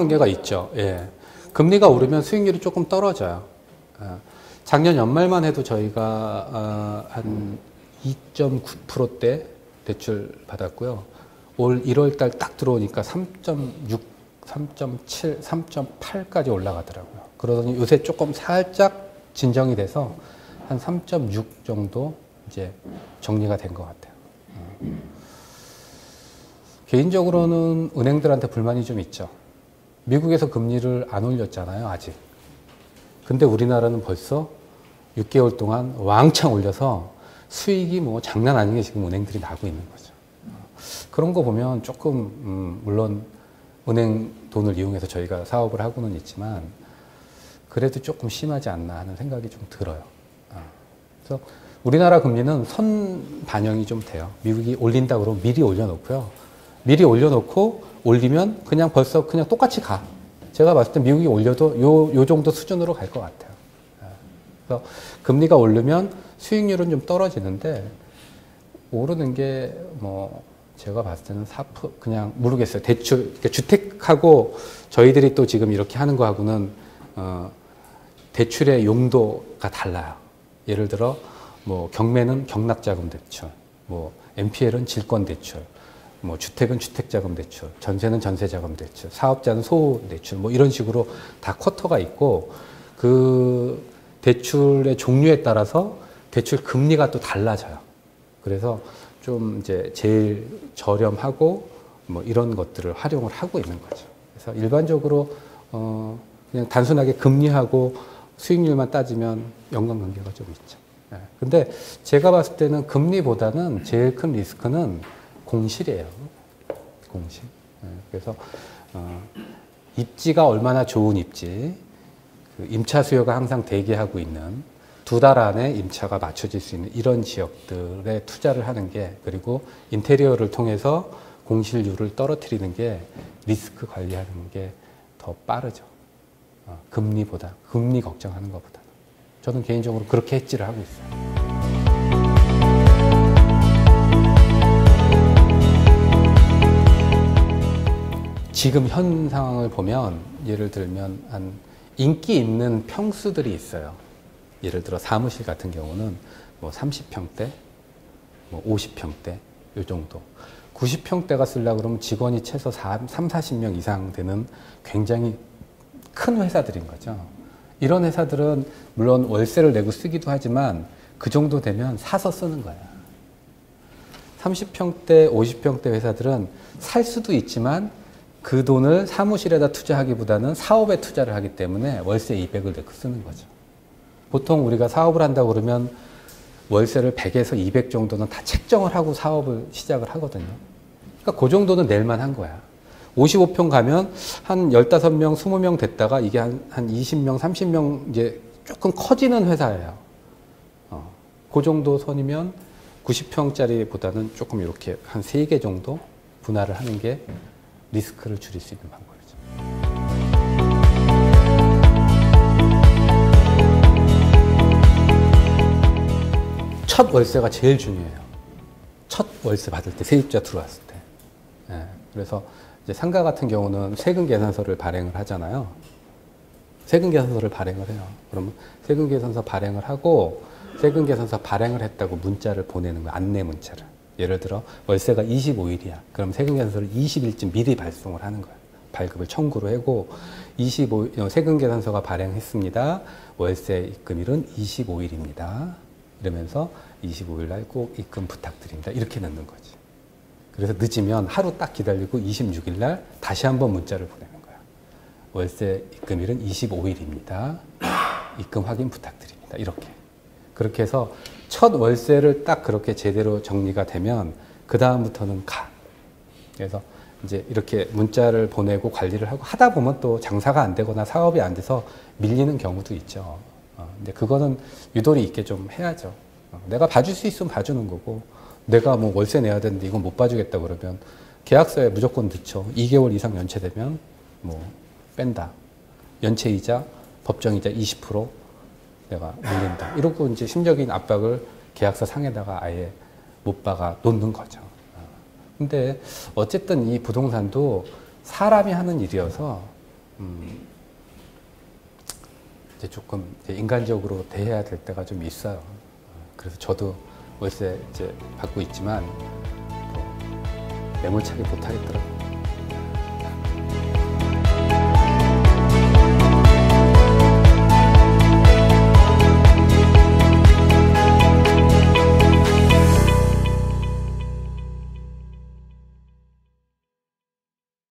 연관관계가 있죠. 예. 금리가 오르면 수익률이 조금 떨어져요. 작년 연말만 해도 저희가 한 2.9%대 대출 받았고요. 올 1월 달 딱 들어오니까 3.6, 3.7, 3.8까지 올라가더라고요. 그러더니 요새 조금 살짝 진정이 돼서 한 3.6 정도 이제 정리가 된 것 같아요. 개인적으로는 은행들한테 불만이 좀 있죠. 미국에서 금리를 안 올렸잖아요, 아직. 근데 우리나라는 벌써 6개월 동안 왕창 올려서 수익이 뭐 장난 아닌 게 지금 은행들이 나고 있는 거죠. 그런 거 보면 조금 물론 은행 돈을 이용해서 저희가 사업을 하고는 있지만 그래도 조금 심하지 않나 하는 생각이 좀 들어요. 그래서 우리나라 금리는 선 반영이 좀 돼요. 미국이 올린다 그러면 미리 올려놓고요. 미리 올려놓고 올리면 그냥 벌써 그냥 똑같이 가. 제가 봤을 때 미국이 올려도 요 정도 수준으로 갈 것 같아요. 그래서 금리가 오르면 수익률은 좀 떨어지는데 오르는 게 뭐 제가 봤을 때는 4% 그냥 모르겠어요. 대출 그러니까 주택하고 저희들이 또 지금 이렇게 하는 거하고는 대출의 용도가 달라요. 예를 들어 뭐 경매는 경락자금 대출, 뭐 NPL은 질권 대출, 뭐 주택은 주택자금 대출, 전세는 전세자금 대출, 사업자는 소호 대출, 뭐 이런 식으로 다 쿼터가 있고 그 대출의 종류에 따라서 대출 금리가 또 달라져요. 그래서 좀 이제 제일 저렴하고 뭐 이런 것들을 활용을 하고 있는 거죠. 그래서 일반적으로 그냥 단순하게 금리하고 수익률만 따지면 연관관계가 좀 있죠. 근데 제가 봤을 때는 금리보다는 제일 큰 리스크는 공실이에요. 공실. 그래서 입지가 얼마나 좋은 입지, 그 임차 수요가 항상 대기하고 있는 2달 안에 임차가 맞춰질 수 있는 이런 지역들에 투자를 하는 게, 그리고 인테리어를 통해서 공실률을 떨어뜨리는 게 리스크 관리하는 게 더 빠르죠. 금리보다, 금리 걱정하는 것보다. 저는 개인적으로 그렇게 해지를 하고 있어요. 지금 현 상황을 보면 예를 들면 한 인기 있는 평수들이 있어요. 예를 들어 사무실 같은 경우는 뭐 30평대, 뭐 50평대 이 정도. 90평대가 쓰려고 그러면 직원이 최소 3, 40명 이상 되는 굉장히 큰 회사들인 거죠. 이런 회사들은 물론 월세를 내고 쓰기도 하지만 그 정도 되면 사서 쓰는 거야. 30평대, 50평대 회사들은 살 수도 있지만 그 돈을 사무실에다 투자하기보다는 사업에 투자를 하기 때문에 월세 200을 내고 쓰는 거죠. 보통 우리가 사업을 한다고 그러면 월세를 100에서 200 정도는 다 책정을 하고 사업을 시작을 하거든요. 그러니까 그 정도는 낼만 한 거야. 55평 가면 한 15명, 20명 됐다가 이게 한 20명, 30명 이제 조금 커지는 회사예요. 그 정도 선이면 90평짜리보다는 조금 이렇게 한 3개 정도 분할을 하는 게 리스크를 줄일 수 있는 방법이죠. 첫 월세가 제일 중요해요. 첫 월세 받을 때, 세입자 들어왔을 때. 예, 그래서 이제 상가 같은 경우는 세금 계산서를 발행을 하잖아요. 세금 계산서를 발행을 해요. 그러면 세금 계산서 발행을 하고 세금 계산서 발행을 했다고 문자를 보내는 거예요. 안내 문자를. 예를 들어 월세가 25일이야. 그럼 세금 계산서를 20일쯤 미리 발송을 하는 거예요. 발급을 청구를 하고 25일 세금 계산서가 발행했습니다. 월세 입금일은 25일입니다. 이러면서 25일 날 꼭 입금 부탁드립니다. 이렇게 넣는 거지. 그래서 늦으면 하루 딱 기다리고 26일 날 다시 한번 문자를 보내는 거야. 월세 입금일은 25일입니다. 입금 확인 부탁드립니다. 이렇게. 그렇게 해서 첫 월세를 딱 그렇게 제대로 정리가 되면 그 다음부터는 가. 그래서 이제 이렇게 문자를 보내고 관리를 하고 하다 보면 또 장사가 안 되거나 사업이 안 돼서 밀리는 경우도 있죠. 근데 그거는 유도리 있게 좀 해야죠. 내가 봐줄 수 있으면 봐주는 거고, 내가 뭐 월세 내야 되는데 이건 못 봐주겠다 그러면 계약서에 무조건 넣죠. 2개월 이상 연체되면 뭐 뺀다. 연체이자, 법정이자 20% 내가 물린다. 이러고 이제 심적인 압박을 계약서 상에다가 아예 못 박아 놓는 거죠. 근데 어쨌든 이 부동산도 사람이 하는 일이어서 이제 조금 이제 인간적으로 대해야 될 때가 좀 있어요. 그래서 저도 월세 이제 받고 있지만 매몰차게 못 하겠더라고요.